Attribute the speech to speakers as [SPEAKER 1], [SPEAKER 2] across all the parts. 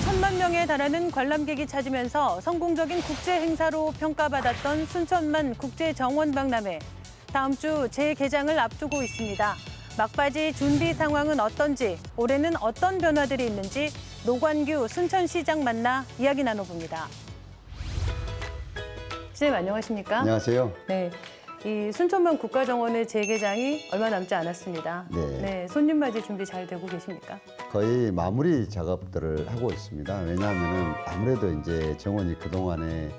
[SPEAKER 1] 천만 명에 달하는 관람객이 찾으면서 성공적인 국제 행사로 평가받았던 순천만 국제정원 박람회. 다음 주 재개장을 앞두고 있습니다. 막바지 준비 상황은 어떤지, 올해는 어떤 변화들이 있는지 노관규 순천시장 만나 이야기 나눠봅니다. 시장님 안녕하십니까?
[SPEAKER 2] 안녕하세요.
[SPEAKER 1] 네, 이 순천만 국가정원의 재개장이 얼마 남지 않았습니다.
[SPEAKER 2] 네.
[SPEAKER 1] 손님 맞이 준비 잘 되고 계십니까?
[SPEAKER 2] 거의 마무리 작업들을 하고 있습니다. 왜냐하면 아무래도 이제 정원이 그동안에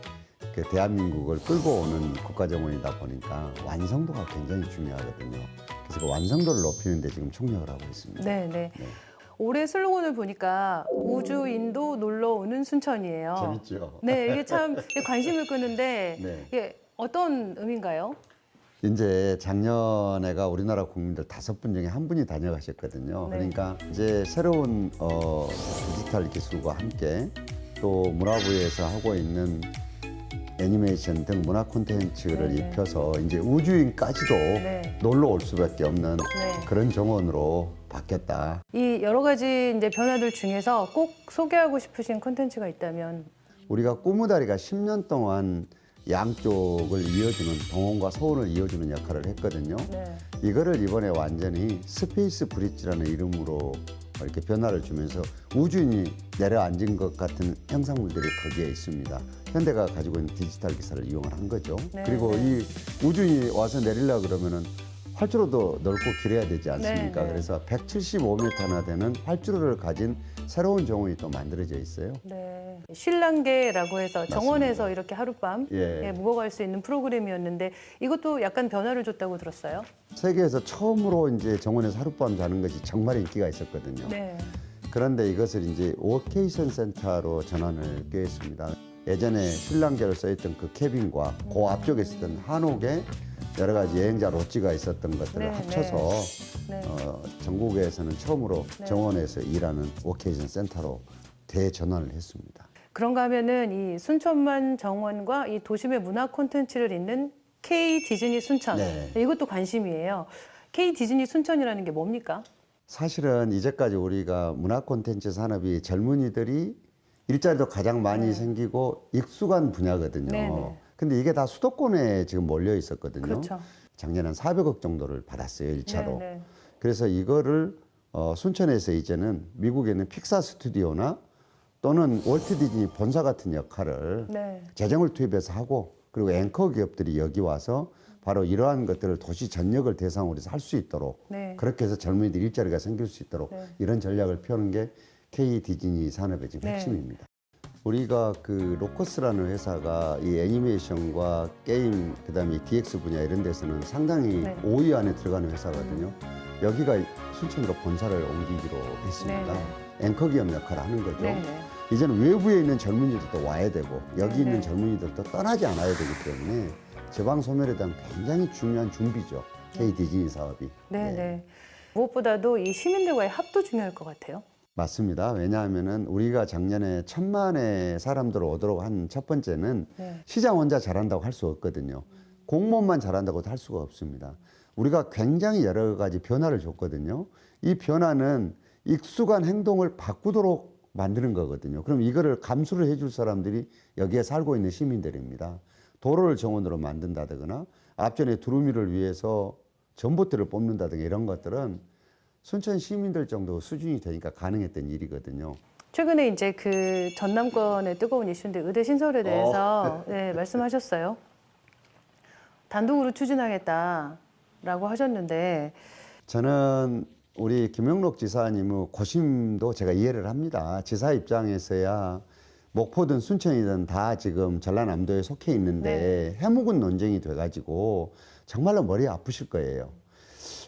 [SPEAKER 2] 그 대한민국을 끌고 오는 국가정원이다 보니까 완성도가 굉장히 중요하거든요. 그래서 그 완성도를 높이는 데 지금 총력을 하고 있습니다.
[SPEAKER 1] 네. 올해 슬로건을 보니까 우주인도 놀러 오는 순천이에요.
[SPEAKER 2] 재밌죠?
[SPEAKER 1] 네, 이게 참 관심을 끄는데
[SPEAKER 2] 네.
[SPEAKER 1] 이게 어떤 의미인가요?
[SPEAKER 2] 이제 작년에가 우리나라 국민들 5분 중에 1분이 다녀가셨거든요.
[SPEAKER 1] 네.
[SPEAKER 2] 그러니까 이제 새로운 디지털 기술과 함께 또 문화부에서 하고 있는 애니메이션 등 문화 콘텐츠를
[SPEAKER 1] 네.
[SPEAKER 2] 입혀서 이제 우주인까지도
[SPEAKER 1] 네.
[SPEAKER 2] 놀러 올 수밖에 없는
[SPEAKER 1] 네.
[SPEAKER 2] 그런 정원으로 바뀌었다.
[SPEAKER 1] 이 여러 가지 이제 변화들 중에서 꼭 소개하고 싶으신 콘텐츠가 있다면?
[SPEAKER 2] 우리가 꼬무다리가 10년 동안 양쪽을 이어주는 동원과 서울을 이어주는 역할을 했거든요.
[SPEAKER 1] 네.
[SPEAKER 2] 이거를 이번에 완전히 스페이스 브릿지라는 이름으로 이렇게 변화를 주면서 우주인이 내려앉은 것 같은 형상물들이 거기에 있습니다. 현대가 가지고 있는 디지털 기술을 이용을 한 거죠.
[SPEAKER 1] 네,
[SPEAKER 2] 그리고
[SPEAKER 1] 네.
[SPEAKER 2] 이 우주인이 와서 내리려 그러면은 활주로도 넓고 길어야 되지 않습니까?
[SPEAKER 1] 네.
[SPEAKER 2] 그래서 175m나 되는 활주로를 가진 새로운 정원이 또 만들어져 있어요.
[SPEAKER 1] 네. 신랑계라고 해서
[SPEAKER 2] 맞습니다.
[SPEAKER 1] 정원에서 이렇게 하룻밤
[SPEAKER 2] 예.
[SPEAKER 1] 묵어갈 수 있는 프로그램이었는데 이것도 약간 변화를 줬다고 들었어요.
[SPEAKER 2] 세계에서 처음으로 이제 정원에서 하룻밤 자는 것이 정말 인기가 있었거든요.
[SPEAKER 1] 네.
[SPEAKER 2] 그런데 이것을 이제 워케이션 센터로 전환을 꾀했습니다. 예전에 신랑계로 써있던 그 케빈과 그 앞쪽에 있었던 한옥에 여러 가지 여행자 롯지가 있었던 것들을
[SPEAKER 1] 네,
[SPEAKER 2] 합쳐서
[SPEAKER 1] 네.
[SPEAKER 2] 전국에서는 처음으로
[SPEAKER 1] 네.
[SPEAKER 2] 정원에서 일하는 워케이션 센터로 대전환을 했습니다.
[SPEAKER 1] 그런가 하면은 이 순천만 정원과 이 도심의 문화 콘텐츠를 잇는 K 디즈니 순천.
[SPEAKER 2] 네.
[SPEAKER 1] 이것도 관심이에요. K 디즈니 순천이라는 게 뭡니까?
[SPEAKER 2] 사실은 이제까지 우리가 문화 콘텐츠 산업이 젊은이들이 일자리도 가장 많이
[SPEAKER 1] 네.
[SPEAKER 2] 생기고 익숙한 분야거든요.
[SPEAKER 1] 네네.
[SPEAKER 2] 근데 이게 다 수도권에 지금 몰려 있었거든요.
[SPEAKER 1] 그렇죠.
[SPEAKER 2] 작년에 한 400억 정도를 받았어요, 1차로.
[SPEAKER 1] 네.
[SPEAKER 2] 그래서 이거를 순천에서 이제는 미국에 있는 픽사 스튜디오나 또는 월트 디즈니 본사 같은 역할을
[SPEAKER 1] 네.
[SPEAKER 2] 재정을 투입해서 하고, 그리고 앵커 기업들이 여기 와서 바로 이러한 것들을 도시 전역을 대상으로 해서 할 수 있도록,
[SPEAKER 1] 네.
[SPEAKER 2] 그렇게 해서 젊은이들 일자리가 생길 수 있도록
[SPEAKER 1] 네.
[SPEAKER 2] 이런 전략을 펴는 게 K 디즈니 산업의 지금
[SPEAKER 1] 네.
[SPEAKER 2] 핵심입니다. 우리가 그 로커스라는 회사가 이 애니메이션과 게임, 그다음에 DX 분야 이런 데서는 상당히
[SPEAKER 1] 네.
[SPEAKER 2] 5위 안에 들어가는 회사거든요. 여기가 순천으로 본사를 옮기기로 했습니다.
[SPEAKER 1] 네.
[SPEAKER 2] 앵커 기업 역할을 하는 거죠.
[SPEAKER 1] 네.
[SPEAKER 2] 이제는 외부에 있는 젊은이들도 와야 되고 여기
[SPEAKER 1] 네.
[SPEAKER 2] 있는 젊은이들도 떠나지 않아야 되기 때문에 지방 소멸에 대한 굉장히 중요한 준비죠. K 디즈니 사업이.
[SPEAKER 1] 네. 무엇보다도 이 시민들과의 합도 중요할 것 같아요.
[SPEAKER 2] 맞습니다. 왜냐하면은 우리가 작년에 1,000만의 사람들 오도록 한 첫 번째는
[SPEAKER 1] 네.
[SPEAKER 2] 시장 혼자 잘한다고 할 수 없거든요. 공무원만 잘한다고도 할 수가 없습니다. 우리가 굉장히 여러 가지 변화를 줬거든요. 이 변화는 익숙한 행동을 바꾸도록 만드는 거거든요. 그럼 이거를 감수를 해줄 사람들이 여기에 살고 있는 시민들입니다. 도로를 정원으로 만든다거나 앞전에 두루미를 위해서 전봇대를 뽑는다든가 이런 것들은 순천 시민들 정도 수준이 되니까 가능했던 일이거든요.
[SPEAKER 1] 최근에 이제 그 전남권의 뜨거운 이슈인데 의대 신설에 대해서 네, 말씀하셨어요. 단독으로 추진하겠다라고 하셨는데
[SPEAKER 2] 저는 우리 김영록 지사님의 고심도 제가 이해를 합니다. 지사 입장에서야 목포든 순천이든 다 지금 전라남도에 속해 있는데 해묵은 논쟁이 돼가지고 정말로 머리 아프실 거예요.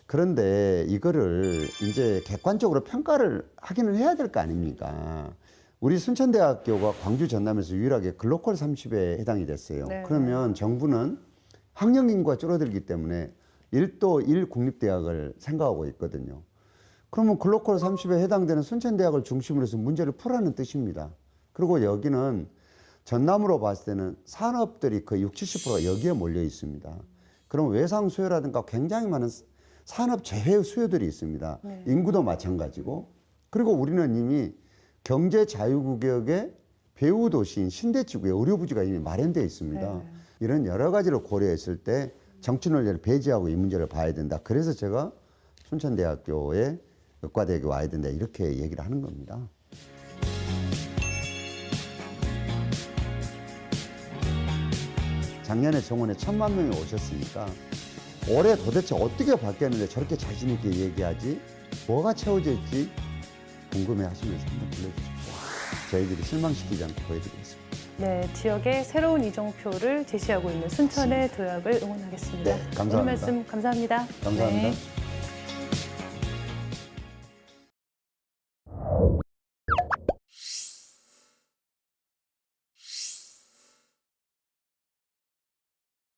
[SPEAKER 2] 그런데 이거를 이제 객관적으로 평가를 하기는 해야 될 거 아닙니까? 우리 순천대학교가 광주 전남에서 유일하게 글로컬 30에 해당이 됐어요.
[SPEAKER 1] 네.
[SPEAKER 2] 그러면 정부는 학령 인구가 줄어들기 때문에 1도 1 국립대학을 생각하고 있거든요. 그러면 글로컬 30에 해당되는 순천대학을 중심으로 해서 문제를 풀라는 뜻입니다. 그리고 여기는 전남으로 봤을 때는 산업들이 거의 60, 70%가 여기에 몰려 있습니다. 그럼 외상 수요라든가 굉장히 많은 산업 재해 수요들이 있습니다. 인구도 마찬가지고. 그리고 우리는 이미 경제 자유구역의 배후 도시인 신대지구에 의료부지가 이미 마련되어 있습니다.
[SPEAKER 1] 네.
[SPEAKER 2] 이런 여러 가지를 고려했을 때 정치 논리를 배제하고 이 문제를 봐야 된다. 그래서 제가 순천대학교에 의과대학에 와야 된다. 이렇게 얘기를 하는 겁니다. 작년에 정원에 1,000만 명이 오셨으니까 올해 도대체 어떻게 바뀌었는데 저렇게 자신 있게 얘기하지? 뭐가 채워질지 궁금해 하시면서 한번 불러주십시오. 저희들이 실망시키지 않고 보여드리겠습니다.
[SPEAKER 1] 네, 지역의 새로운 이정표를 제시하고 있는 순천의 도약을 응원하겠습니다.
[SPEAKER 2] 네, 감사합니다.
[SPEAKER 1] 오늘 말씀 감사합니다.
[SPEAKER 2] 감사합니다.
[SPEAKER 1] 네.